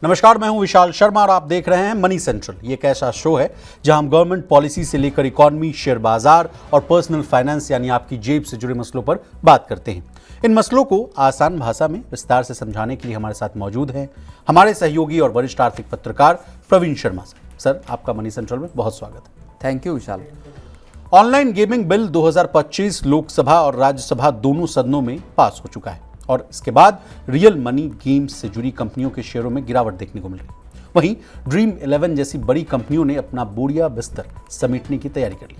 नमस्कार, मैं हूं विशाल शर्मा और आप देख रहे हैं मनी सेंट्रल। ये एक ऐसा शो है जहां हम गवर्नमेंट पॉलिसी से लेकर इकोनॉमी, शेयर बाजार और पर्सनल फाइनेंस यानी आपकी जेब से जुड़े मसलों पर बात करते हैं। इन मसलों को आसान भाषा में विस्तार से समझाने के लिए हमारे साथ मौजूद हैं हमारे सहयोगी और वरिष्ठ आर्थिक पत्रकार प्रवीण शर्मा। सर, आपका मनी सेंट्रल में बहुत स्वागत है। Thank you Vishal. Online gaming bill 2025 Lok Sabha और राज्यसभा दोनों सदनों में पास हो चुका है और इसके बाद रियल मनी गेम्स से जुड़ी कंपनियों के शेयरों में गिरावट देखने को मिल रही है। वहीं ड्रीम 11 जैसी बड़ी कंपनियों ने अपना बोरिया बिस्तर समेटने की तैयारी कर ली।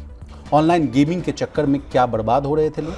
ऑनलाइन गेमिंग के चक्कर में क्या बर्बाद हो रहे थे लोग?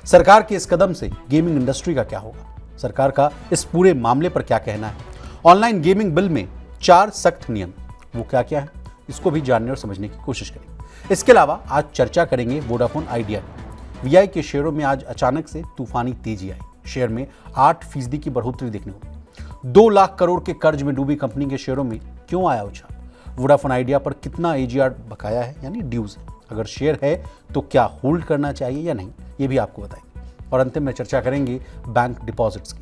सरकार के इस कदम से गेमिंग इंडस्ट्री का क्या होगा? सरकार का इस पूरे मामले पर क्या कहना है? ऑनलाइन गेमिंग बिल में 4 सख्त नियम, वो क्या क्या है, इसको भी जानने और समझने की कोशिश करेंगे। इसके अलावा आज चर्चा करेंगे वोडाफोन आइडिया की। वीआई के शेयरों में आज अचानक से तूफानी तेजी आई। शेयर में 8% की बढ़ोतरी देखने को मिली। 2 लाख करोड़ के कर्ज में डूबी कंपनी के शेयरों में क्यों आया उछाल? वोडाफोन आइडिया पर कितना एजीआर बकाया है यानी ड्यूज है? अगर शेयर है तो क्या होल्ड करना चाहिए या नहीं, ये भी आपको बताएंगे। और अंतिम में चर्चा करेंगे बैंक डिपॉजिट्स की।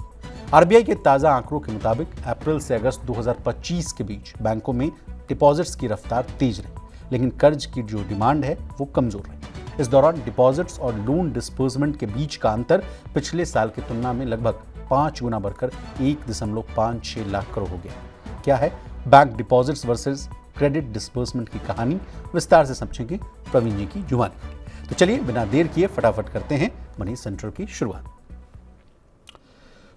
आरबीआई के ताज़ा आंकड़ों के मुताबिक अप्रैल से अगस्त 2025 के बीच बैंकों में डिपॉजिट्स की रफ्तार तेज रही, लेकिन कर्ज की जो डिमांड है वो कमजोर रही। इस दौरान डिपॉजिट्स और लोन डिस्बर्समेंट के बीच का अंतर पिछले साल की तुलना में लगभग 5 गुना बढ़कर 1.56 लाख करोड़ हो गया। क्या है bank deposits versus credit disbursement की कहानी, विस्तार से समझेंगे प्रवीण जी की जुबानी। तो चलिए बिना देर किए फटाफट करते हैं मनी सेंट्रल की शुरुआत।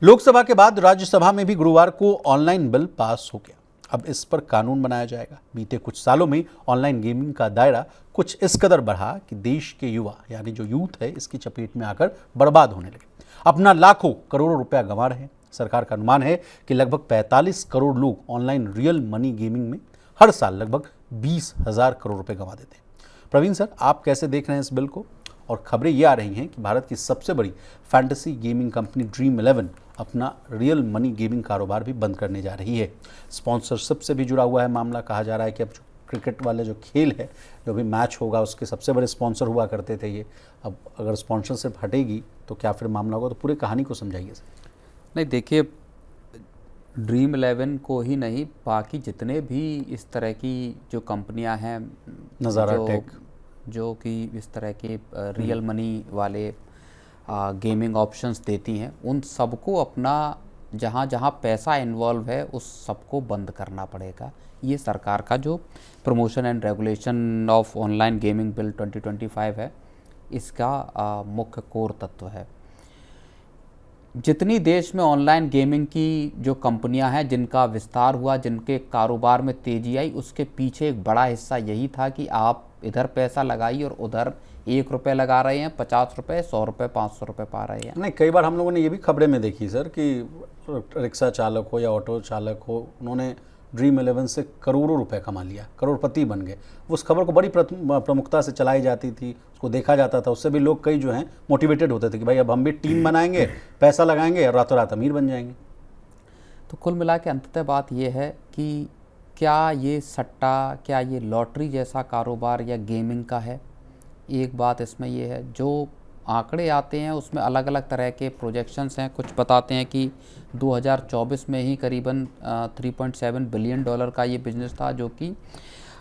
लोकसभा के बाद राज्यसभा में भी गुरुवार को ऑनलाइन बिल पास हो गया। अब इस पर कानून बनाया जाएगा। बीते कुछ सालों में ऑनलाइन गेमिंग का दायरा कुछ इस कदर बढ़ा कि देश के युवा यानी जो यूथ है इसकी चपेट में आकर बर्बाद होने लगे, अपना लाखों करोड़ों रुपया गंवा रहे हैं। सरकार का अनुमान है कि लगभग 45 करोड़ लोग ऑनलाइन रियल मनी गेमिंग में हर साल लगभग 20,000 करोड़ रुपए गंवा देते हैं। प्रवीण सर, आप कैसे देख रहे हैं इस बिल को? और खबरें ये आ रही हैं कि भारत की सबसे बड़ी फैंटेसी गेमिंग कंपनी ड्रीम 11 अपना रियल मनी गेमिंग कारोबार भी बंद करने जा रही है। स्पॉन्सरशिप से भी जुड़ा हुआ है मामला। कहा जा रहा है कि अब जो क्रिकेट वाले जो खेल है, जो भी मैच होगा, उसके सबसे बड़े स्पॉन्सर हुआ करते थे ये। अब अगर स्पॉन्सरशिप हटेगी तो क्या फिर मामला होगा? तो पूरी कहानी को समझाइए सर। नहीं, देखिए, ड्रीम 11 को ही नहीं, बाकी जितने भी इस तरह की जो कंपनियां हैं, नज़ारा टेक, जो कि इस तरह के रियल मनी वाले गेमिंग ऑप्शंस देती हैं, उन सबको अपना जहाँ जहाँ पैसा इन्वॉल्व है उस सबको बंद करना पड़ेगा। ये सरकार का जो promotion and regulation of online gaming bill 2025 है, इसका मुख्य कोर तत्व है। जितनी देश में ऑनलाइन गेमिंग की जो कंपनियां हैं, जिनका विस्तार हुआ, जिनके कारोबार में तेजी आई, उसके पीछे एक बड़ा हिस्सा यही था कि आप इधर पैसा लगाइए और उधर 1 रुपये लगा रहे हैं, 50 रुपये, 100 रुपये, 500 रुपये पा रहे हैं। नहीं, कई बार हम लोगों ने ये भी खबरें में देखी सर कि रिक्शा चालक हो या ऑटो चालक हो, उन्होंने ड्रीम 11 से करोड़ों रुपए कमा लिया, करोड़पति बन गए। उस खबर को बड़ी प्रमुखता से चलाई जाती थी, उसको देखा जाता था। उससे भी लोग कई जो हैं मोटिवेटेड होते थे कि भाई अब हम भी टीम बनाएंगे, पैसा लगाएंगे और रातों रात अमीर बन जाएंगे। तो कुल मिला के अंततः बात यह है कि क्या ये सट्टा, क्या ये लॉटरी जैसा कारोबार या गेमिंग का है? एक बात इसमें यह है, जो आंकड़े आते हैं उसमें अलग अलग तरह के प्रोजेक्शंस हैं। कुछ बताते हैं कि 2024 में ही करीबन 3.7 बिलियन डॉलर का ये बिजनेस था, जो कि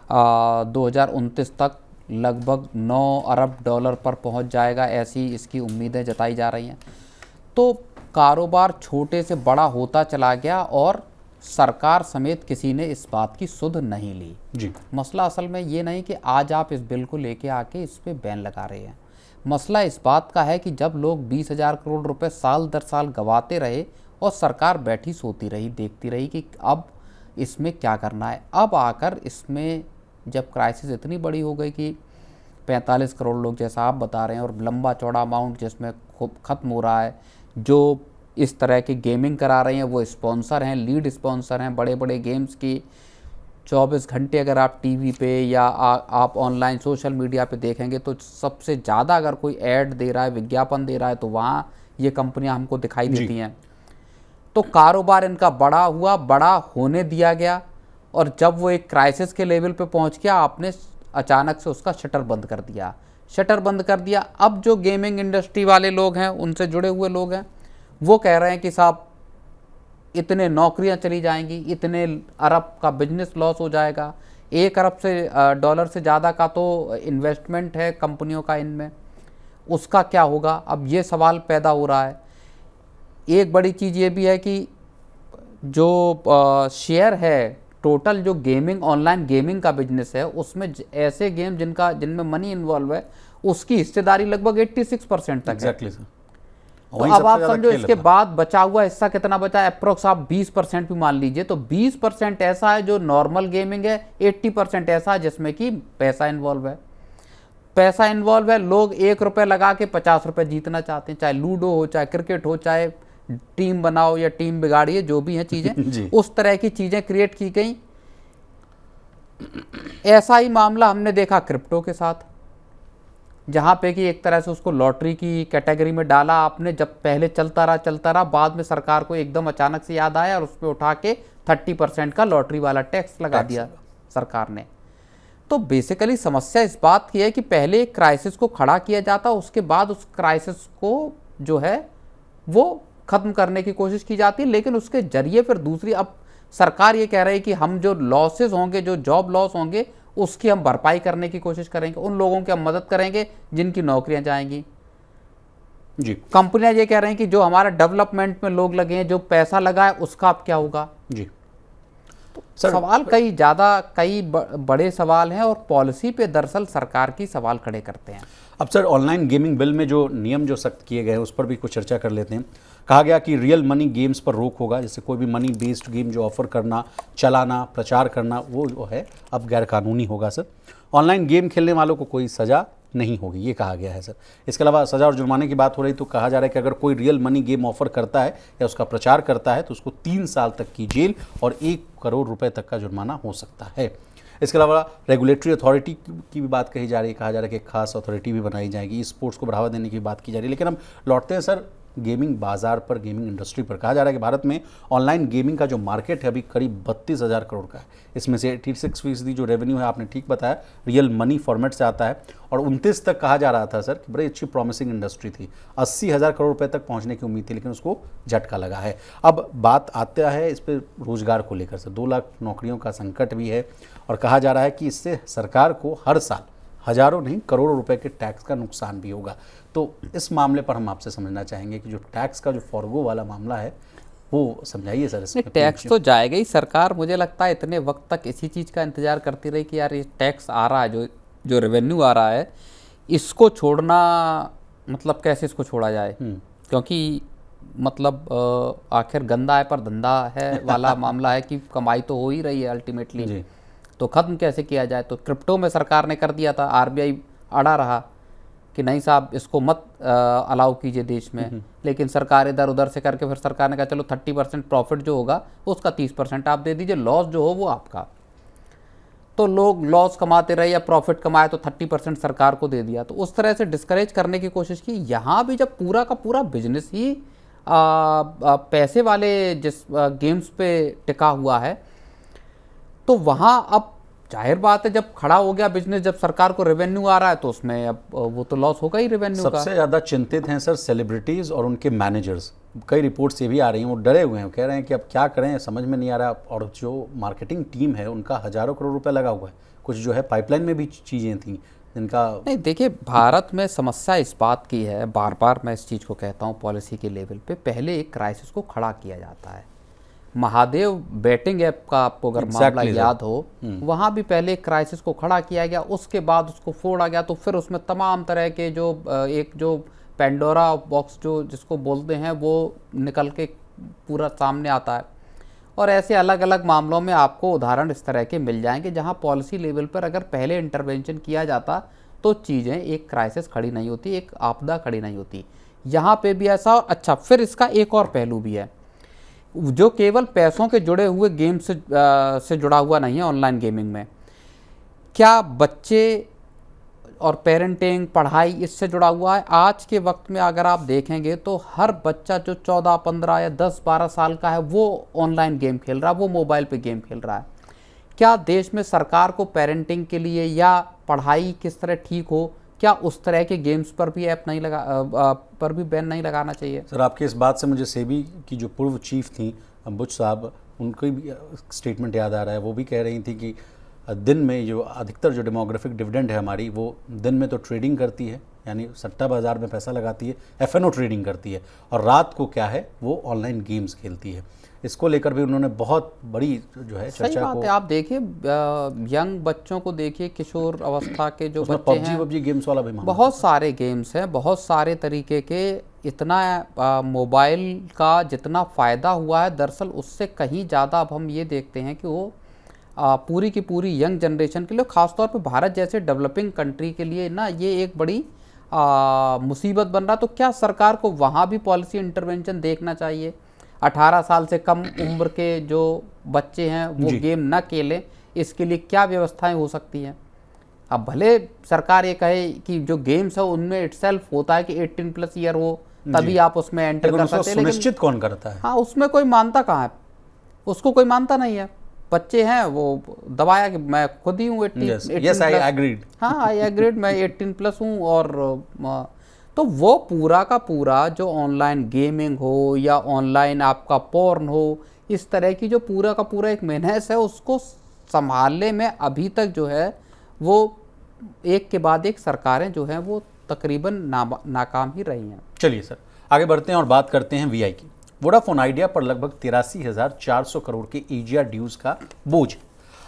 2029 तक लगभग 9 अरब डॉलर पर पहुंच जाएगा, ऐसी इसकी उम्मीदें जताई जा रही हैं। तो कारोबार छोटे से बड़ा होता चला गया और सरकार समेत किसी ने इस बात की सुध नहीं ली जी। मसला असल में ये नहीं कि आज आप इस बिल को लेके आके इस पे बैन लगा रहे हैं। मसला इस बात का है कि जब लोग 20,000 करोड़ रुपए साल दर साल गंवाते रहे और सरकार बैठी सोती रही, देखती रही कि अब इसमें क्या करना है। अब आकर इसमें जब क्राइसिस इतनी बड़ी हो गई कि 45 करोड़ लोग, जैसा आप बता रहे हैं, और लंबा चौड़ा अमाउंट जिसमें ख़त्म हो रहा है, जो इस तरह की गेमिंग करा रहे हैं वो स्पॉन्सर हैं, लीड स्पॉन्सर हैं बड़े बड़े गेम्स की। 24 घंटे अगर आप टीवी पे या आप ऑनलाइन सोशल मीडिया पे देखेंगे तो सबसे ज़्यादा अगर कोई ऐड दे रहा है, विज्ञापन दे रहा है, तो वहाँ ये कंपनियां हमको दिखाई देती हैं। तो कारोबार इनका बड़ा हुआ, बड़ा होने दिया गया, और जब वो एक क्राइसिस के लेवल पे पहुँच गया, आपने अचानक से उसका शटर बंद कर दिया। अब जो गेमिंग इंडस्ट्री वाले लोग हैं, उनसे जुड़े हुए लोग हैं, वो कह रहे हैं कि साहब इतने नौकरियां चली जाएंगी, इतने अरब का बिजनेस लॉस हो जाएगा, 1 अरब से डॉलर से ज़्यादा का तो इन्वेस्टमेंट है कंपनियों का इनमें, उसका क्या होगा। अब ये सवाल पैदा हो रहा है। एक बड़ी चीज़ ये भी है कि जो शेयर है टोटल जो गेमिंग ऑनलाइन गेमिंग का बिजनेस है उसमें ऐसे गेम जिनमें मनी इन्वॉल्व है उसकी हिस्सेदारी लगभग 86% तक है। Exactly sir. तो अब आप समझो इसके बाद बचा हुआ हिस्सा कितना बचा, अप्रोक्स आप 20% भी मान लीजिए, तो 20% ऐसा है जो नॉर्मल गेमिंग है, 80% ऐसा है जिसमें कि पैसा इन्वॉल्व है। पैसा इन्वॉल्व है, लोग 1 रुपये लगा के 50 रुपये जीतना चाहते हैं, चाहे लूडो हो, चाहे क्रिकेट हो, चाहे टीम बनाओ या टीम बिगाड़िए, जो भी है चीज़ें उस तरह की चीज़ें क्रिएट की गई। ऐसा ही मामला हमने देखा क्रिप्टो के साथ, जहाँ पे कि एक तरह से उसको लॉटरी की कैटेगरी में डाला आपने। जब पहले चलता रहा, बाद में सरकार को एकदम अचानक से याद आया और उस पर उठा के 30% का लॉटरी वाला टैक्स लगा दिया सरकार ने। तो बेसिकली समस्या इस बात की है कि पहले एक क्राइसिस को खड़ा किया जाता, उसके बाद उस क्राइसिस को जो है वो ख़त्म करने की कोशिश की जाती है, लेकिन उसके जरिए फिर दूसरी, अब सरकार ये कह रही है कि हम जो लॉसेस होंगे, जो जॉब लॉस होंगे, उसकी हम भरपाई करने की कोशिश करेंगे, उन लोगों की हम मदद करेंगे जिनकी नौकरियां जाएंगी जी। कंपनियां ये कह रही हैं कि जो हमारा डेवलपमेंट में लोग लगे हैं, जो पैसा लगा है, उसका अब क्या होगा जी। तो सवाल कई बड़े सवाल हैं और पॉलिसी पे दरअसल सरकार की सवाल खड़े करते हैं। अब सर, ऑनलाइन गेमिंग बिल में जो नियम जो सख्त किए गए हैं उस पर भी कुछ चर्चा कर लेते हैं। कहा गया कि रियल मनी गेम्स पर रोक होगा, जैसे कोई भी मनी बेस्ड गेम जो ऑफर करना, चलाना, प्रचार करना, वो जो है अब गैरकानूनी होगा सर। ऑनलाइन गेम खेलने वालों को कोई सज़ा नहीं होगी, ये कहा गया है सर। इसके अलावा सज़ा और जुर्माने की बात हो रही तो कहा जा रहा है कि अगर कोई रियल मनी गेम ऑफर करता है या उसका प्रचार करता है तो उसको 3 साल तक की जेल और 1 करोड़ रुपए तक का जुर्माना हो सकता है। इसके अलावा रेगुलेटरी अथॉरिटी की भी बात कही जा रही है, कहा जा रहा है कि एक खास अथॉरिटी भी बनाई जाएगी, स्पोर्ट्स को बढ़ावा देने की बात की जा रही है। लेकिन हम लौटते हैं सर गेमिंग बाजार पर, गेमिंग इंडस्ट्री पर। कहा जा रहा है कि भारत में ऑनलाइन गेमिंग का जो मार्केट है अभी करीब 32,000 करोड़ का है। इसमें से 86% जो रेवेन्यू है, आपने ठीक बताया, रियल मनी फॉर्मेट से आता है। और 29 तक कहा जा रहा था सर कि बड़ी अच्छी प्रॉमिसिंग इंडस्ट्री थी, 80,000 करोड़ रुपए तक पहुंचने की उम्मीद थी, लेकिन उसको झटका लगा है। अब बात आता है इस पर रोजगार को लेकर सर, 2 लाख नौकरियों का संकट भी है और कहा जा रहा है कि इससे सरकार को हर साल हजारों नहीं करोड़ों रुपए के टैक्स का नुकसान भी होगा। तो इस मामले पर हम आपसे समझना चाहेंगे कि जो टैक्स का जो फॉरगो वाला मामला है वो समझाइए सर। इसमें टैक्स तो जाएगा ही, सरकार मुझे लगता है इतने वक्त तक इसी चीज़ का इंतजार करती रही कि यार ये टैक्स आ रहा है, जो रेवेन्यू आ रहा है, इसको छोड़ना, मतलब कैसे इसको छोड़ा जाए, क्योंकि मतलब आखिर गंदा है पर धंधा है वाला मामला है कि कमाई तो हो ही रही है अल्टीमेटली, तो ख़त्म कैसे किया जाए। तो क्रिप्टो में सरकार ने कर दिया था, आरबीआई अड़ा रहा कि नहीं साहब इसको मत अलाउ कीजिए देश में, लेकिन सरकार इधर उधर से करके फिर सरकार ने कहा चलो 30% प्रॉफिट जो होगा उसका 30% आप दे दीजिए, लॉस जो हो वो आपका। तो लोग लॉस कमाते रहे या प्रॉफिट कमाए तो 30% सरकार को दे दिया। तो उस तरह से डिस्करेज करने की कोशिश की। यहाँ भी जब पूरा का पूरा बिजनेस ही पैसे वाले जिस गेम्स पे टिका हुआ है, तो वहाँ अब जाहिर बात है जब खड़ा हो गया बिजनेस, जब सरकार को रेवेन्यू आ रहा है तो उसमें अब वो तो लॉस होगा ही रेवेन्यू का। सबसे ज़्यादा चिंतित हैं सर सेलिब्रिटीज़ और उनके मैनेजर्स। कई रिपोर्ट्स ये भी आ रही हैं, वो डरे हुए हैं, कह रहे हैं कि अब क्या करें समझ में नहीं आ रहा। और जो मार्केटिंग टीम है उनका हजारों करोड़ रुपए लगा हुआ है, कुछ जो है पाइपलाइन में भी चीज़ें थी जिनका नहीं। देखिए भारत में समस्या इस बात की है, बार बार मैं इस चीज़ को कहता हूँ, पॉलिसी के लेवल पे पहले एक क्राइसिस को खड़ा किया जाता है। महादेव बैटिंग ऐप का आपको अगर मामला याद हो, वहाँ भी पहले एक क्राइसिस को खड़ा किया गया, उसके बाद उसको फोड़ा गया, तो फिर उसमें तमाम तरह के जो पेंडोरा बॉक्स जो जिसको बोलते हैं वो निकल के पूरा सामने आता है। और ऐसे अलग अलग मामलों में आपको उदाहरण इस तरह के मिल जाएंगे जहाँ पॉलिसी लेवल पर अगर पहले इंटरवेंशन किया जाता तो चीज़ें, एक क्राइसिस खड़ी नहीं होती, एक आपदा खड़ी नहीं होती। यहाँ पे भी ऐसा। अच्छा, फिर इसका एक और पहलू भी है जो केवल पैसों के जुड़े हुए गेम से जुड़ा हुआ नहीं है। ऑनलाइन गेमिंग में क्या बच्चे और पेरेंटिंग, पढ़ाई इससे जुड़ा हुआ है। आज के वक्त में अगर आप देखेंगे तो हर बच्चा जो 14, 15 या 10, 12 साल का है वो ऑनलाइन गेम खेल रहा है, वो मोबाइल पे गेम खेल रहा है। क्या देश में सरकार को पेरेंटिंग के लिए या पढ़ाई किस तरह ठीक हो, क्या उस तरह के गेम्स पर भी बैन नहीं लगाना चाहिए? सर आपकी इस बात से मुझे सेबी की जो पूर्व चीफ थी बुश साहब, उनका भी स्टेटमेंट याद आ रहा है। वो भी कह रही थी कि दिन में जो अधिकतर जो डेमोग्राफिक डिविडेंड है हमारी, वो दिन में तो ट्रेडिंग करती है, यानी सट्टा बाजार में पैसा लगाती है, एफएनओ ट्रेडिंग करती है, और रात को क्या है वो ऑनलाइन गेम्स खेलती है। इसको लेकर भी उन्होंने बहुत बड़ी जो है सही चर्चा बात को। है। आप देखिए यंग बच्चों को देखिए, किशोर अवस्था के जो उसमें बच्चे हैं, पबजी गेम्स वाला भी मामला बहुत सारे गेम्स हैं, बहुत सारे तरीके के। इतना मोबाइल का जितना फ़ायदा हुआ है, दरअसल उससे कहीं ज़्यादा अब हम ये देखते हैं कि वो पूरी की पूरी यंग जनरेशन के लिए, ख़ासतौर पे भारत जैसे डेवलपिंग कंट्री के लिए ना, ये एक बड़ी मुसीबत बन रहा। तो क्या सरकार को वहाँ भी पॉलिसी इंटरवेंशन देखना चाहिए? 18 साल से कम उम्र के जो बच्चे हैं वो गेम न खेलें, इसके लिए क्या व्यवस्थाएं हो सकती हैं? अब भले सरकार ये कहे कि जो गेम्स है उनमें इटसेल्फ होता है कि 18+ ईयर हो तभी आप उसमें एंटर कर सकते हैं, लेकिन सुनिश्चित कौन करता है? हाँ, उसमें कोई मानता कहाँ है? उसको कोई मानता नहीं है। बच्चे हैं, वो दबाया कि मैं खुद ही हूँ 18+। I agreed. हाँ, आई एग्रीड, मैं 18+ हूँ। और तो वो पूरा का पूरा जो ऑनलाइन गेमिंग हो या ऑनलाइन आपका पोर्न हो, इस तरह की जो पूरा का पूरा एक मेहनत है, उसको संभालने में अभी तक जो है वो एक के बाद एक सरकारें जो हैं वो तकरीबन नाकाम ही रही हैं। चलिए सर, आगे बढ़ते हैं और बात करते हैं वीआई की। वोडाफोन आइडिया पर लगभग 83,400 करोड़ के एजीआर ड्यूज का बोझ है।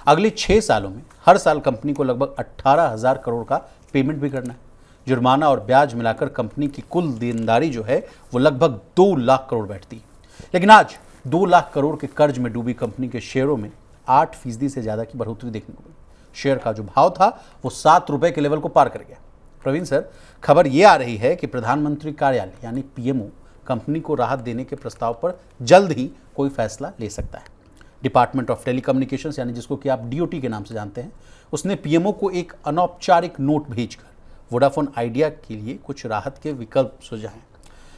अगले 6 सालों में हर साल कंपनी को लगभग 18,000 करोड़ का पेमेंट भी करना है। जुर्माना और ब्याज मिलाकर कंपनी की कुल देनदारी जो है वो लगभग 2 लाख करोड़ बैठती है। लेकिन आज 2 लाख करोड़ के कर्ज में डूबी कंपनी के शेयरों में 8% से ज़्यादा की बढ़ोतरी देखने को मिली। शेयर का जो भाव था वो 7 रुपए के लेवल को पार कर गया। प्रवीण सर, खबर ये आ रही है कि प्रधानमंत्री कार्यालय यानी पीएमओ कंपनी को राहत देने के प्रस्ताव पर जल्द ही कोई फैसला ले सकता है। डिपार्टमेंट ऑफ टेलीकम्युनिकेशंस, यानी जिसको कि आप डीओटी के नाम से जानते हैं, उसने पीएमओ को एक अनौपचारिक नोट भेजकर वोडाफोन आइडिया के लिए कुछ राहत के विकल्प सुझाए।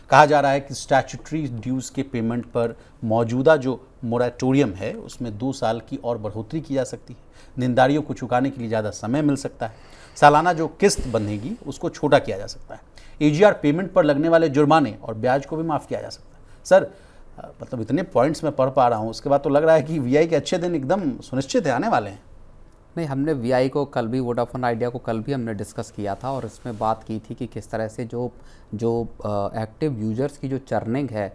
कहा जा रहा है कि स्टैट्यूटरी ड्यूज के पेमेंट पर मौजूदा जो मोरेटोरियम है उसमें 2 साल की और बढ़ोतरी की जा सकती है। देनदारियों को चुकाने के लिए ज़्यादा समय मिल सकता है। सालाना जो किस्त बनेगी उसको छोटा किया जा सकता है। एजीआर पेमेंट पर लगने वाले जुर्माने और ब्याज को भी माफ़ किया जा सकता है। सर, मतलब इतने पॉइंट्स मैं पढ़ पा रहा हूँ, उसके बाद तो लग रहा है कि वीआई के अच्छे दिन एकदम सुनिश्चित है, आने वाले हैं। नहीं, हमने वीआई को कल भी, वोडाफोन आइडिया को कल भी हमने डिस्कस किया था और इसमें बात की थी कि किस तरह से जो एक्टिव यूजर्स की जो चर्निंग है,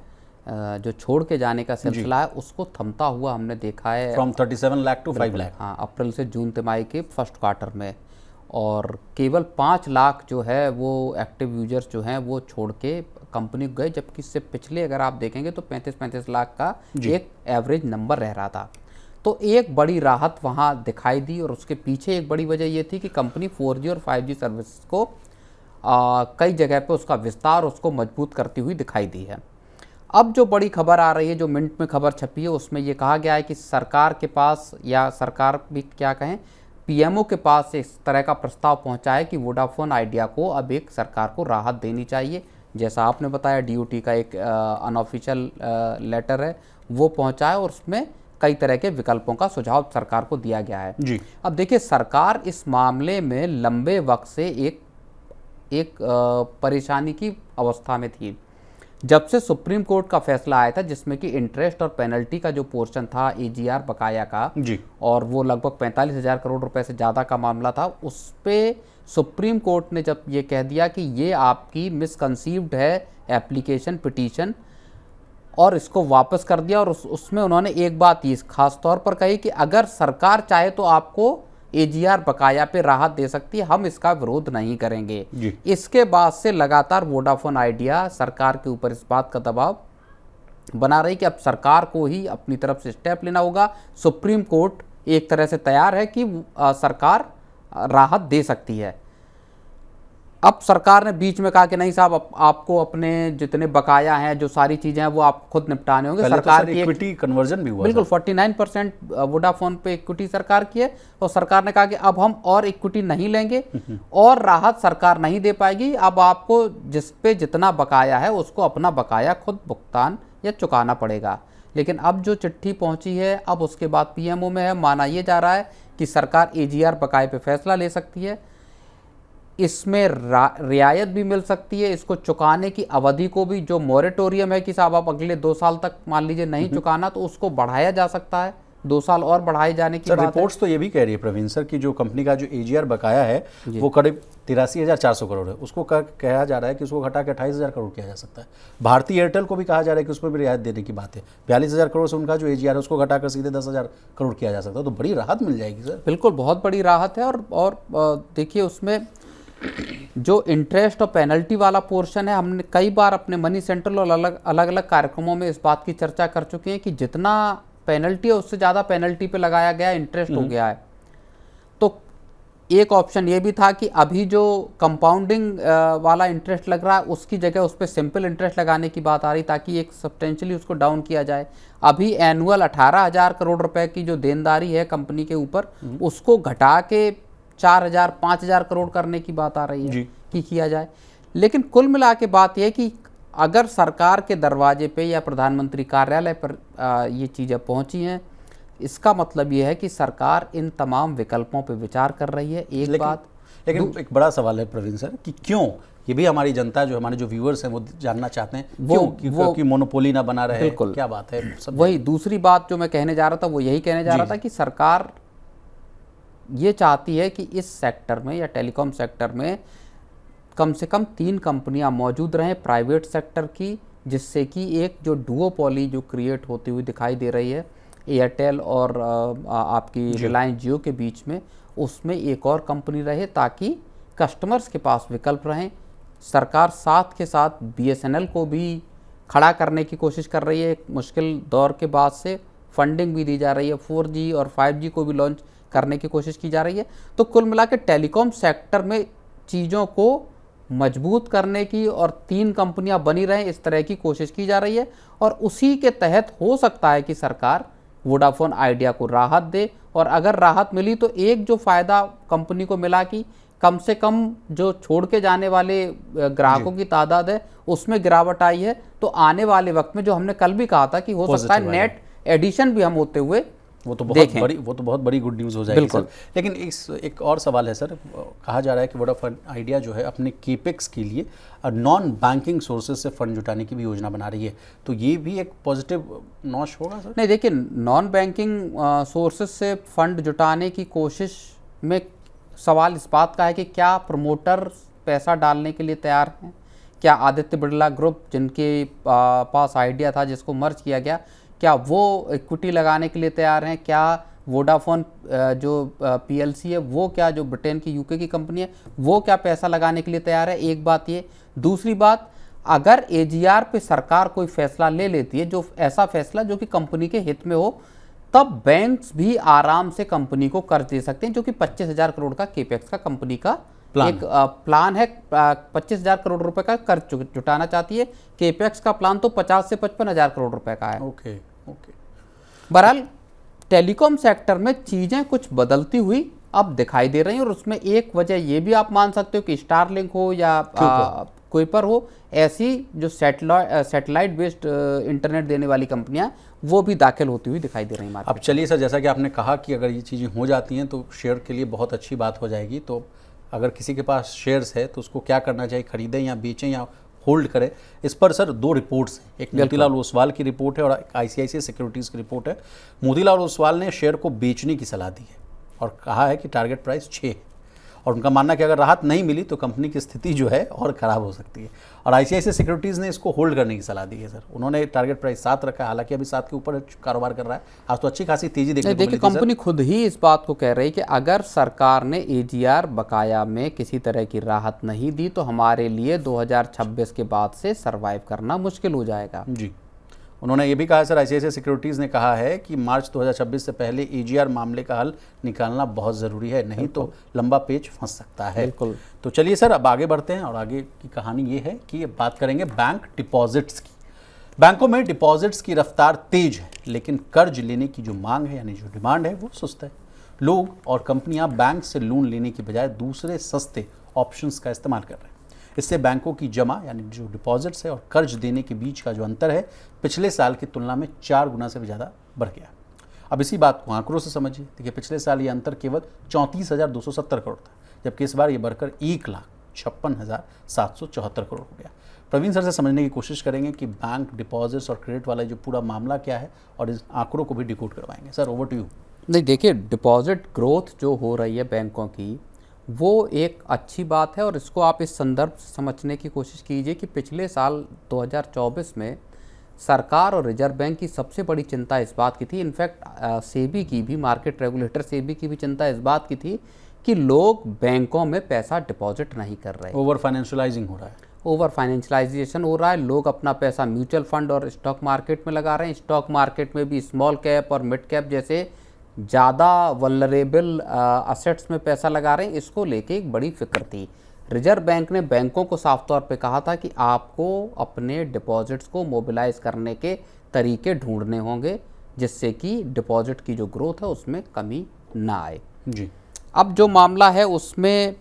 जो छोड़ के जाने का सिलसिला है, उसको थमता हुआ हमने देखा है। From 37 lakh to 5 lakh. हाँ, अप्रैल से जून तिमाही के फर्स्ट क्वार्टर में। और केवल 5 लाख जो है वो एक्टिव यूजर्स जो हैं वो छोड़ के कंपनी को गए, जबकि इससे पिछले अगर आप देखेंगे तो 35 लाख का एक एवरेज नंबर रह रहा था। तो एक बड़ी राहत वहाँ दिखाई दी और उसके पीछे एक बड़ी वजह ये थी कि कंपनी 4G और 5G सर्विस को कई जगह पे उसका विस्तार, उसको मजबूत करती हुई दिखाई दी है। अब जो बड़ी खबर आ रही है, जो मिनट में खबर छपी है, उसमें ये कहा गया है कि सरकार के पास, या सरकार भी क्या कहें, पीएमओ के पास इस तरह का प्रस्ताव पहुंचा है कि वोडाफोन आइडिया को अब एक सरकार को राहत देनी चाहिए। जैसा आपने बताया, डीओटी का एक अनऑफिशियल लेटर है वो पहुंचा है और उसमें कई तरह के विकल्पों का सुझाव सरकार को दिया गया है जी। अब देखिए, सरकार इस मामले में लंबे वक्त से एक परेशानी की अवस्था में थी। जब से सुप्रीम कोर्ट का फैसला आया था जिसमें कि इंटरेस्ट और पेनल्टी का जो पोर्शन था एजीआर बकाया का जी, और वो लगभग 45,000 करोड़ रुपए से ज़्यादा का मामला था, उस पे सुप्रीम कोर्ट ने जब ये कह दिया कि ये आपकी मिसकंसीव्ड है एप्लीकेशन, पिटीशन, और इसको वापस कर दिया। और उसमें उन्होंने एक बात ये खास तौर पर कही कि अगर सरकार चाहे तो आपको एजीआर बकाया पे राहत दे सकती है, हम इसका विरोध नहीं करेंगे। इसके बाद से लगातार वोडाफोन आइडिया सरकार के ऊपर इस बात का दबाव बना रही कि अब सरकार को ही अपनी तरफ से स्टेप लेना होगा। सुप्रीम कोर्ट एक तरह से तैयार है कि सरकार राहत दे सकती है। अब सरकार ने बीच में कहा कि नहीं साहब, आपको अपने जितने बकाया हैं, जो सारी चीजें हैं, वो आप खुद निपटाने होंगे। सरकार की इक्विटी कन्वर्जन भी हुआ, बिल्कुल 49% वोडाफोन पे इक्विटी सरकार की है, और सरकार ने कहा कि अब हम और इक्विटी नहीं लेंगे और राहत सरकार नहीं दे पाएगी। अब आपको जिस पे जितना बकाया है उसको अपना बकाया खुद भुगतान या चुकाना पड़ेगा। लेकिन अब जो चिट्ठी पहुंची है, अब उसके बाद पीएमओ में है, माना यह जा रहा है कि सरकार एजीआर बकाये पे फैसला ले सकती है। इसमें रियायत भी मिल सकती है, इसको चुकाने की अवधि को भी, जो मॉरेटोरियम है कि साहब आप अगले 2 साल तक मान लीजिए नहीं चुकाना, तो उसको बढ़ाया जा सकता है, 2 साल और बढ़ाए जाने की सर बात है। रिपोर्ट्स तो ये भी कह रही है प्रवीण सर कि जो कंपनी का जो एजीआर बकाया है वो करीब 83,400 करोड़ है, उसको कहा जा रहा है कि उसको घटा के 28,000 करोड़ किया जा सकता है। भारतीय एयरटेल को भी कहा जा रहा है कि उसमें भी रियायत देने की बात है, 42,000 करोड़ से उनका जो एजीआर है उसको घटाकर सीधे 10,000 करोड़ किया जा सकता है, तो बड़ी राहत मिल जाएगी सर। बिल्कुल, बहुत बड़ी राहत है। और देखिए उसमें जो इंटरेस्ट और पेनल्टी वाला पोर्शन है, हमने कई बार अपने मनी सेंट्रल और अलग अलग कार्यक्रमों में इस बात की चर्चा कर चुके हैं कि जितना पेनल्टी है उससे ज़्यादा पेनल्टी पे लगाया गया इंटरेस्ट हो गया है। तो एक ऑप्शन ये भी था कि अभी जो कंपाउंडिंग वाला इंटरेस्ट लग रहा है उसकी जगह उस पर सिंपल इंटरेस्ट लगाने की बात आ रही, ताकि एक सब्सटेंशियली उसको डाउन किया जाए। अभी एनुअल 18,000 करोड़ रुपए की जो देनदारी है कंपनी के ऊपर, उसको घटा के 4,000 5,000 करोड़ करने की बात आ रही है कि किया जाए। लेकिन कुल मिला के बात यह कि अगर सरकार के दरवाजे पे या प्रधानमंत्री कार्यालय पर ये चीज़ें पहुंची हैं, इसका मतलब ये है कि सरकार इन तमाम विकल्पों पे विचार कर रही है। लेकिन एक बड़ा सवाल है प्रवीण सर कि क्यों, ये भी हमारी जनता जो हमारे जो व्यूअर्स हैं वो जानना चाहते हैं, क्योंकि मोनोपोली ना बना रहे, क्या बात है सब। वही दूसरी बात जो मैं कहने जा रहा था वो यही कहने जा रहा था कि सरकार ये चाहती है कि इस सेक्टर में या टेलीकॉम सेक्टर में कम से कम 3 कंपनियां मौजूद रहें प्राइवेट सेक्टर की, जिससे कि एक जो डुओपोली जो क्रिएट होती हुई दिखाई दे रही है एयरटेल और आपकी रिलायंस जियो के बीच में, उसमें एक और कंपनी रहे ताकि कस्टमर्स के पास विकल्प रहें। सरकार साथ के साथ BSNL को भी खड़ा करने की कोशिश कर रही है, एक मुश्किल दौर के बाद से फंडिंग भी दी जा रही है, 4G और 5G को भी लॉन्च करने की कोशिश की जा रही है। तो कुल मिला के टेलीकॉम सेक्टर में चीज़ों को मजबूत करने की और 3 कंपनियां बनी रहें इस तरह की कोशिश की जा रही है, और उसी के तहत हो सकता है कि सरकार वोडाफोन आइडिया को राहत दे। और अगर राहत मिली तो एक जो फ़ायदा कंपनी को मिला कि कम से कम जो छोड़ के जाने वाले ग्राहकों की तादाद है उसमें गिरावट आई है। तो आने वाले वक्त में जो हमने कल भी कहा था कि हो सकता है नेट एडिशन भी हम होते हुए वो तो बहुत बड़ी गुड न्यूज़ हो जाएगी सर। लेकिन एक और सवाल है सर, कहा जा रहा है कि वोडाफोन आइडिया जो है अपने केपेक्स के लिए नॉन बैंकिंग सोर्सेज से फंड जुटाने की भी योजना बना रही है, तो ये भी एक पॉजिटिव नॉच होगा सर? नहीं, देखिए नॉन बैंकिंग सोर्सेज से फंड जुटाने की कोशिश में सवाल इस बात का है कि क्या प्रमोटर पैसा डालने के लिए तैयार हैं, क्या आदित्य बिरला ग्रुप जिनके पास आइडिया था जिसको मर्ज किया गया, क्या वो इक्विटी लगाने के लिए तैयार हैं, क्या वोडाफोन जो PLC है वो, क्या जो ब्रिटेन की UK की कंपनी है वो क्या पैसा लगाने के लिए तैयार है। एक बात ये, दूसरी बात, अगर AGR पे सरकार कोई फैसला ले लेती है, जो ऐसा फैसला जो कि कंपनी के हित में हो, तब बैंक्स भी आराम से कंपनी को कर्ज दे सकते हैं, जो कि 25,000 करोड़ का केपेक्स का कंपनी का एक प्लान है। 25,000 करोड़ रुपए का कर्ज जुटाना चाहती है। केपेक्स का प्लान तो 50 से 55,000 करोड़ रुपए का है। ओके। बहरहाल टेलीकॉम सेक्टर में चीज़ें कुछ बदलती हुई अब दिखाई दे रही हैं, और उसमें एक वजह ये भी आप मान सकते हो कि स्टारलिंक हो या कुइपर हो, ऐसी जो सैटेलाइट बेस्ड इंटरनेट देने वाली कंपनियां वो भी दाखिल होती हुई दिखाई दे रही हैं। अब चलिए सर, जैसा कि आपने कहा कि अगर ये चीज़ें हो जाती हैं तो शेयर के लिए बहुत अच्छी बात हो जाएगी। तो अगर किसी के पास शेयर्स है तो उसको क्या करना चाहिए, खरीदें या बेचें या होल्ड करें? इस पर सर 2 रिपोर्ट्स हैं, एक मोतीलाल ओसवाल की रिपोर्ट है और एक ICICI सिक्योरिटीज़ की रिपोर्ट है। मोतीलाल ओसवाल ने शेयर को बेचने की सलाह दी है और कहा है कि टारगेट प्राइस 6 है, और उनका मानना है कि अगर राहत नहीं मिली तो कंपनी की स्थिति जो है और ख़राब हो सकती है। और ICICI सिक्योरिटीज़ ने इसको होल्ड करने की सलाह दी है सर। उन्होंने टारगेट प्राइस 7 रखा है, हालांकि अभी 7 के ऊपर कारोबार कर रहा है। आज तो अच्छी खासी तेजी देखने को मिली थी। कंपनी खुद ही इस बात को कह रही कि अगर सरकार ने AGR बकाया में किसी तरह की राहत नहीं दी तो हमारे लिए 2026 के बाद से सर्वाइव करना मुश्किल हो जाएगा। जी, उन्होंने ये भी कहा सर, ICICI सिक्योरिटीज़ ने कहा है कि मार्च 2026 से पहले AGR मामले का हल निकालना बहुत ज़रूरी है, नहीं तो लंबा पेच फंस सकता है। बिल्कुल। तो चलिए सर अब आगे बढ़ते हैं, और आगे की कहानी ये है कि बात करेंगे बैंक डिपॉजिट्स की। बैंकों में डिपॉजिट्स की रफ्तार तेज है, लेकिन कर्ज लेने की जो मांग है यानी जो डिमांड है वो सुस्त है। लोग और कंपनियां बैंक से लोन लेने की बजाय दूसरे सस्ते ऑप्शंस का इस्तेमाल कर रहे हैं। इससे बैंकों की जमा यानी जो डिपॉजिट्स है और कर्ज देने के बीच का जो अंतर है पिछले साल की तुलना में 4 गुना से भी ज़्यादा बढ़ गया। अब इसी बात को आंकड़ों से समझिए। देखिए, पिछले साल ये अंतर केवल 34,270 करोड़ था, जबकि इस बार ये बढ़कर 1,56,774 करोड़ हो गया। प्रवीण सर से समझने की कोशिश करेंगे कि बैंक डिपॉजिट्स और क्रेडिट वाला जो पूरा मामला क्या है और इस आंकड़ों को भी डिकोड करवाएंगे। Sir, over to you. नहीं, देखिए, डिपॉजिट ग्रोथ जो हो रही है बैंकों की, वो एक अच्छी बात है और इसको आप इस संदर्भ से समझने की कोशिश कीजिए कि पिछले साल 2024 में सरकार और रिजर्व बैंक की सबसे बड़ी चिंता इस बात की थी, इनफैक्ट सेबी की भी, मार्केट रेगुलेटर सेबी की भी चिंता इस बात की थी कि लोग बैंकों में पैसा डिपॉजिट नहीं कर रहे। ओवर फाइनेंशियलाइजिंग हो रहा है, ओवर फाइनेंशियलाइजेशन हो रहा है। लोग अपना पैसा म्यूचुअल फंड और स्टॉक मार्केट में लगा रहे हैं। स्टॉक मार्केट में भी स्मॉल कैप और मिड कैप जैसे ज़्यादा वल्नरेबल असेट्स में पैसा लगा रहे हैं। इसको लेके एक बड़ी फिक्र थी। रिजर्व बैंक ने बैंकों को साफ तौर पे कहा था कि आपको अपने डिपॉजिट्स को मोबिलाइज करने के तरीके ढूंढने होंगे जिससे कि डिपॉजिट की जो ग्रोथ है उसमें कमी ना आए जी। अब जो मामला है उसमें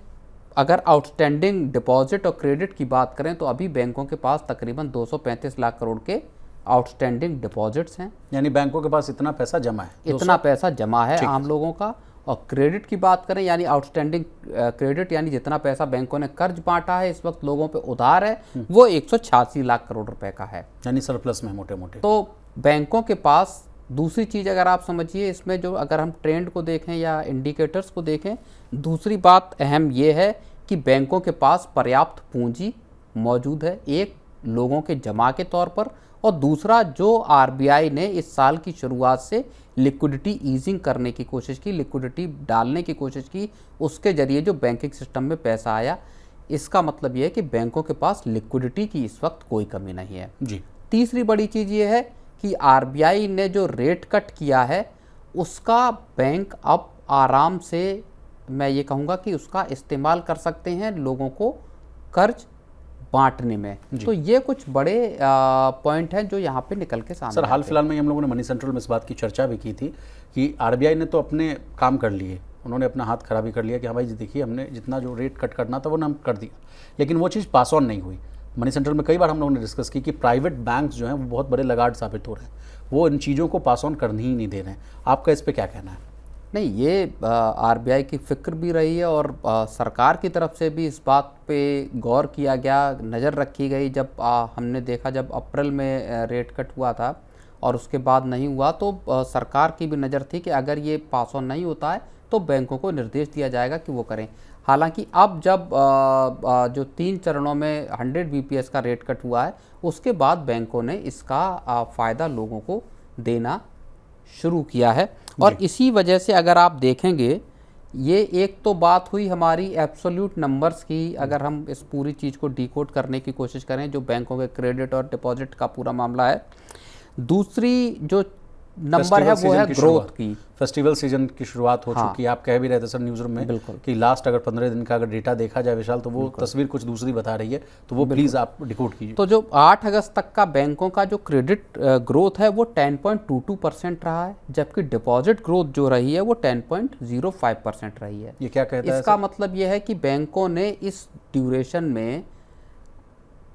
अगर आउटस्टैंडिंग डिपॉजिट और क्रेडिट की बात करें तो अभी बैंकों के पास तकरीबन 235 लाख करोड़ के आउटस्टैंडिंग डिपॉजिट्स हैं। यानी बैंकों के पास इतना पैसा जमा है, इतना पैसा जमा है आम लोगों का। और क्रेडिट की बात करें यानी आउटस्टैंडिंग क्रेडिट यानी जितना पैसा बैंकों ने कर्ज बांटा है इस वक्त लोगों पे उधार है वो 186 लाख करोड़ रुपए का है, यानी सरप्लस में मोटे मोटे। तो बैंकों के पास दूसरी चीज़ अगर आप समझिए इसमें जो अगर हम ट्रेंड को देखें या इंडिकेटर्स को देखें, दूसरी बात अहम ये है कि बैंकों के पास पर्याप्त पूंजी मौजूद है, एक लोगों के जमा के तौर पर, और दूसरा जो आरबीआई ने इस साल की शुरुआत से लिक्विडिटी ईजिंग करने की कोशिश की, लिक्विडिटी डालने की कोशिश की, उसके जरिए जो बैंकिंग सिस्टम में पैसा आया, इसका मतलब ये है कि बैंकों के पास लिक्विडिटी की इस वक्त कोई कमी नहीं है जी। तीसरी बड़ी चीज़ ये है कि आरबीआई ने जो रेट कट किया है उसका बैंक अब आराम से, मैं ये कहूँगा कि उसका इस्तेमाल कर सकते हैं लोगों को कर्ज बांटने में। तो ये कुछ बड़े पॉइंट हैं जो यहाँ पे निकल के सामने सर, हाल फिलहाल में हम लोगों ने मनी सेंट्रल में इस बात की चर्चा भी की थी कि आरबीआई ने तो अपने काम कर लिए, उन्होंने अपना हाथ खराबी कर लिया कि हाँ भाई जी देखिए हमने जितना जो रेट कट करना था वो हम कर दिया, लेकिन वो चीज़ पास ऑन नहीं हुई। मनी सेंट्रल में कई बार हम लोगों ने डिस्कस की कि प्राइवेट बैंक्स जो हैं वो बहुत बड़े लगाड़ साबित हो रहे हैं, वो इन चीज़ों को पास ऑन करने ही नहीं दे रहे हैं। आपका इस पर क्या कहना है? नहीं, ये आरबीआई की फिक्र भी रही है और सरकार की तरफ से भी इस बात पे गौर किया गया, नज़र रखी गई। जब हमने देखा जब अप्रैल में रेट कट हुआ था और उसके बाद नहीं हुआ तो सरकार की भी नज़र थी कि अगर ये पास ऑन नहीं होता है तो बैंकों को निर्देश दिया जाएगा कि वो करें। हालांकि अब जब जो 3 चरणों में 100 बीपीएस का रेट कट हुआ है उसके बाद बैंकों ने इसका फ़ायदा लोगों को देना शुरू किया है। और इसी वजह से अगर आप देखेंगे, ये एक तो बात हुई हमारी एब्सोल्यूट नंबर्स की, अगर हम इस पूरी चीज़ को डिकोड करने की कोशिश करें जो बैंकों के क्रेडिट और डिपॉजिट का पूरा मामला है। दूसरी जो नंबर है वो है ग्रोथ की। फेस्टिवल सीजन की शुरुआत हो चुकी है। आप कह भी रहे थे सर न्यूज़ रूम में कि लास्ट अगर 15 दिन का अगर डेटा देखा जाए विशाल तो वो तस्वीर कुछ दूसरी बता रही है, तो वो प्लीज़ आप डिकोड कीजिए। तो जो 8 अगस्त तक का बैंकों का जो क्रेडिट ग्रोथ है वो 10.22% रहा है, जबकि डिपॉजिट ग्रोथ जो रही है वो 10.05% रही है। ये क्या कहता है? इसका मतलब ये है कि बैंकों ने इस ड्यूरेशन में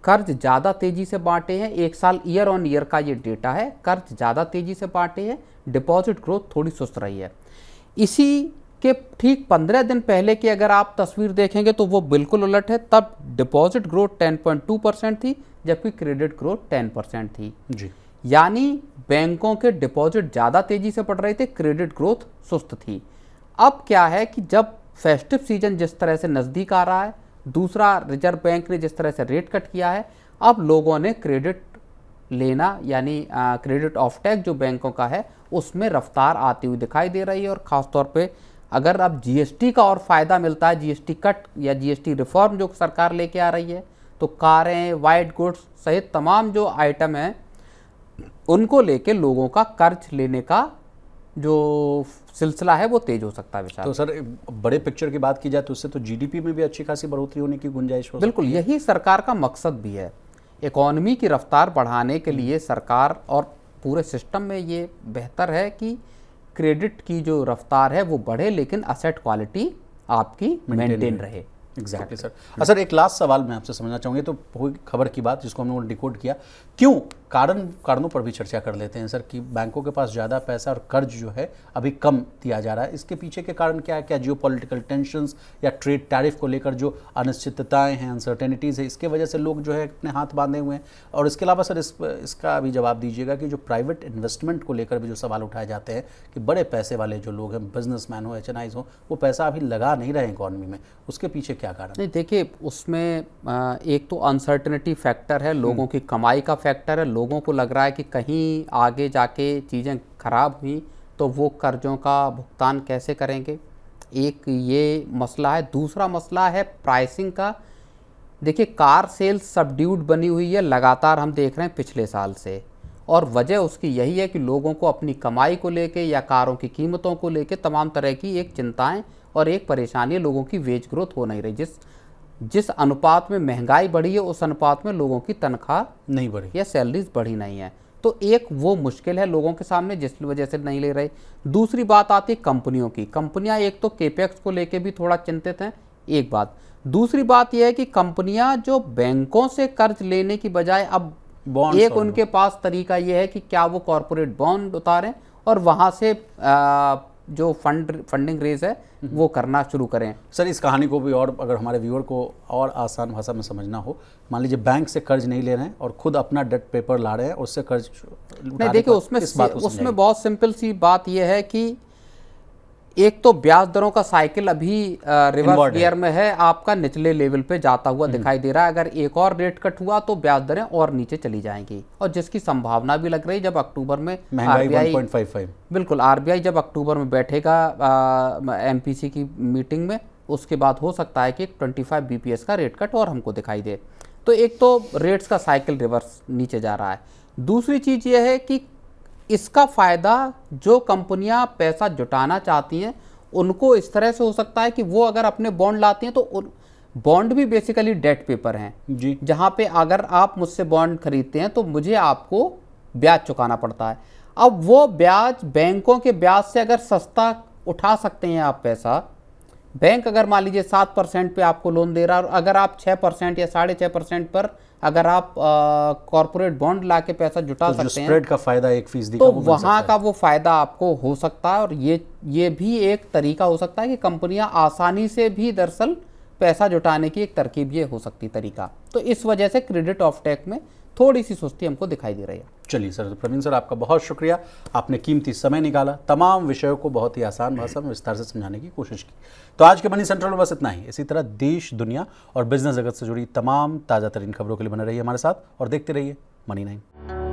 कर्ज ज़्यादा तेज़ी से बांटे हैं। एक साल ईयर ऑन ईयर का ये डेटा है, कर्ज ज़्यादा तेज़ी से बांटे हैं, डिपॉजिट ग्रोथ थोड़ी सुस्त रही है। इसी के ठीक 15 दिन पहले की अगर आप तस्वीर देखेंगे तो वो बिल्कुल उलट है। तब डिपॉजिट ग्रोथ 10.2% थी जबकि क्रेडिट ग्रोथ 10% थी जी। यानी बैंकों के डिपॉजिट ज़्यादा तेज़ी से बढ़ रहे थे, क्रेडिट ग्रोथ सुस्त थी। अब क्या है कि जब फेस्टिव सीजन जिस तरह से नज़दीक आ रहा है, दूसरा रिजर्व बैंक ने जिस तरह से रेट कट किया है, अब लोगों ने क्रेडिट लेना यानी क्रेडिट ऑफ टैक जो बैंकों का है उसमें रफ्तार आती हुई दिखाई दे रही है। और ख़ासतौर पे अगर अब जीएसटी का और फ़ायदा मिलता है, जीएसटी कट या जीएसटी रिफॉर्म जो सरकार लेके आ रही है, तो कारें, वाइट गुड्स सहित तमाम जो आइटम हैं उनको लेके लोगों का कर्ज लेने का जो सिलसिला है वो तेज हो सकता है विशाल। तो सर बड़े पिक्चर की बात की जाए तो उससे तो जीडीपी में भी अच्छी खासी बढ़ोतरी होने की गुंजाइश हो। बिल्कुल, यही सरकार का मकसद भी है। इकॉनमी की रफ्तार बढ़ाने के लिए सरकार और पूरे सिस्टम में ये बेहतर है कि क्रेडिट की जो रफ्तार है वो बढ़े लेकिन असेट क्वालिटी आपकी मेंटेन रहे। Exactly sir. सर एक लास्ट सवाल मैं आपसे समझना चाहूँगी, तो कोई खबर की बात जिसको हम लोगों ने डिकोड किया, क्यों कारणों पर भी चर्चा कर लेते हैं सर कि बैंकों के पास ज़्यादा पैसा और कर्ज जो है अभी कम दिया जा रहा है। इसके पीछे के कारण क्या है? क्या जियोपॉलिटिकल टेंशंस या ट्रेड टैरिफ को लेकर जो अनिश्चितताएं हैं, अनसर्टेनिटीज़ है, इसके वजह से लोग जो है अपने हाथ बांधे हुए हैं? और इसके अलावा सर इसका भी जवाब दीजिएगा कि जो प्राइवेट इन्वेस्टमेंट को लेकर भी जो सवाल उठाए जाते हैं कि बड़े पैसे वाले जो लोग हैं, बिजनेसमैन हो, HNIs हो, वो पैसा अभी लगा नहीं रहे इकॉनमी में, उसके पीछे क्या कारण? नहीं, देखिए उसमें एक तो अनसर्टेनिटी फैक्टर है, लोगों की कमाई का फैक्टर है। लोगों को लग रहा है कि कहीं आगे जाके चीज़ें खराब हुई तो वो कर्जों का भुगतान कैसे करेंगे, एक ये मसला है। दूसरा मसला है प्राइसिंग का। देखिए कार सेल्स सबड्यूड बनी हुई है, लगातार हम देख रहे हैं पिछले साल से, और वजह उसकी यही है कि लोगों को अपनी कमाई को लेके या कारों की कीमतों को लेके तमाम तरह की एक चिंताएं और एक परेशानी है। लोगों की वेज ग्रोथ हो नहीं रही। जिस अनुपात में महंगाई बढ़ी है उस अनुपात में लोगों की तनख्वाह नहीं बढ़ी या सैलरीज बढ़ी नहीं है। तो एक वो मुश्किल है लोगों के सामने, जिस वजह से नहीं ले रहे। दूसरी बात आती है कंपनियों की। कंपनियां एक तो केपेक्स को लेके भी थोड़ा चिंतित हैं, एक बात। दूसरी बात यह है कि कंपनियां जो बैंकों से कर्ज लेने की बजाय अब एक उनके पास तरीका यह है कि क्या वो कॉरपोरेट बॉन्ड उतारें और वहां से जो फंडिंग रेज है वो करना शुरू करें। सर इस कहानी को भी और अगर हमारे व्यूअर को और आसान भाषा में समझना हो, मान लीजिए बैंक से कर्ज नहीं ले रहे हैं और खुद अपना डेट पेपर ला रहे हैं, उससे कर्ज नहीं, देखिए उसमें बहुत सिंपल सी बात यह है कि एक तो ब्याज दरों का साइकिल अभी रिवर्स गियर में है, आपका निचले लेवल पे जाता हुआ दिखाई दे रहा है। अगर एक और रेट कट हुआ तो ब्याज दरें और नीचे चली जाएंगी, और जिसकी संभावना भी लग रही है जब अक्टूबर में महंगाई 1.55 बिल्कुल RBI जब अक्टूबर में बैठेगा MPC की मीटिंग में, उसके बाद हो सकता है कि 25 BPS का रेट कट और हमको दिखाई दे। तो एक तो रेट्स का साइकिल रिवर्स नीचे जा रहा है। दूसरी चीज़ यह है कि इसका फ़ायदा जो कंपनियां पैसा जुटाना चाहती हैं उनको इस तरह से हो सकता है कि वो अगर अपने बॉन्ड लाती हैं तो बॉन्ड भी बेसिकली डेट पेपर हैं जी, जहां पे अगर आप मुझसे बॉन्ड खरीदते हैं तो मुझे आपको ब्याज चुकाना पड़ता है। अब वो ब्याज बैंकों के ब्याज से अगर सस्ता उठा सकते हैं आप पैसा, बैंक अगर मान लीजिए 7% पे आपको लोन दे रहा है और अगर आप 6% या 6.5% पर अगर आप कॉर्पोरेट बॉन्ड ला के पैसा जुटा तो सकते हैं, स्प्रेड का फायदा 1% तो वहाँ का वो फायदा आपको हो सकता है। और ये भी एक तरीका हो सकता है कि कंपनियां आसानी से भी दरअसल पैसा जुटाने की एक तरकीब ये हो सकती तरीका। तो इस वजह से क्रेडिट ऑफ टेक में थोड़ी सी सुस्ती हमको दिखाई दे रही है। चलिए सर, तो प्रवीण सर आपका बहुत शुक्रिया, आपने कीमती समय निकाला, तमाम विषयों को बहुत ही आसान भाषा में विस्तार से समझाने की कोशिश की। तो आज के मनी सेंट्रल में बस इतना ही। इसी तरह देश, दुनिया और बिजनेस जगत से जुड़ी तमाम ताज़ा तरीन खबरों के लिए बने रहिए हमारे साथ और देखते रहिए मनी 9।